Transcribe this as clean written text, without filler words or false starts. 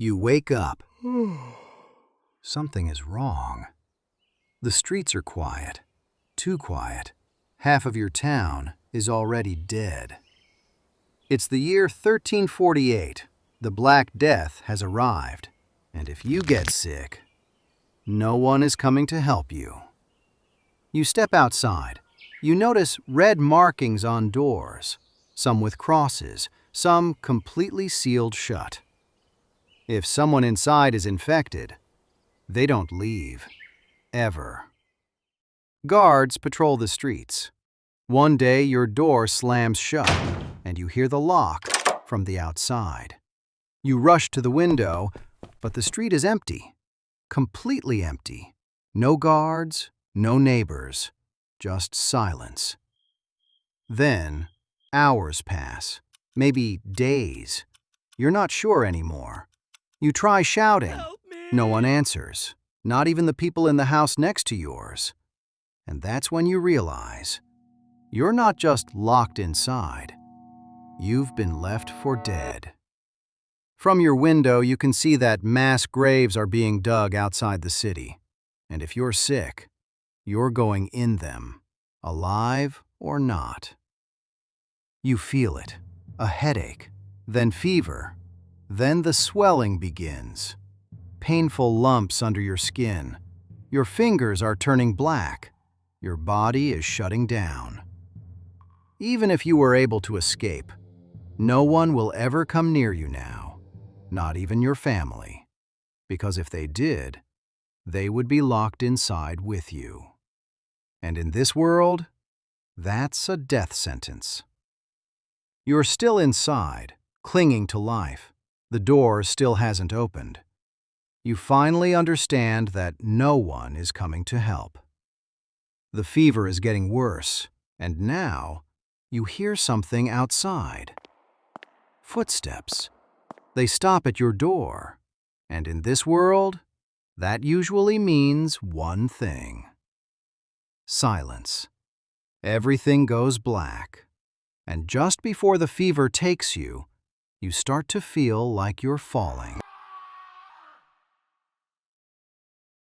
You wake up. Something is wrong. The streets are quiet. Too quiet. Half of your town is already dead. It's the year 1348. The Black Death has arrived. And if you get sick, no one is coming to help you. You step outside. You notice red markings on doors, some with crosses, some completely sealed shut. If someone inside is infected, they don't leave, ever. Guards patrol the streets. One day your door slams shut, and you hear the lock from the outside. You rush to the window, but the street is empty, completely empty. No guards, no neighbors, just silence. Then, hours pass, maybe days. You're not sure anymore. You try shouting. No one answers, not even the people in the house next to yours. And that's when you realize you're not just locked inside. You've been left for dead. From your window, you can see that mass graves are being dug outside the city. And if you're sick, you're going in them, alive or not. You feel it, a headache, then fever, then the swelling begins. Painful lumps under your skin. Your fingers are turning black. Your body is shutting down. Even if you were able to escape, no one will ever come near you now, not even your family, because if they did, they would be locked inside with you. And in this world, that's a death sentence. You're still inside, clinging to life. The door still hasn't opened. You finally understand that no one is coming to help. The fever is getting worse, and now you hear something outside. Footsteps. They stop at your door, and in this world, that usually means one thing. Silence. Everything goes black, and just before the fever takes you, you start to feel like you're falling.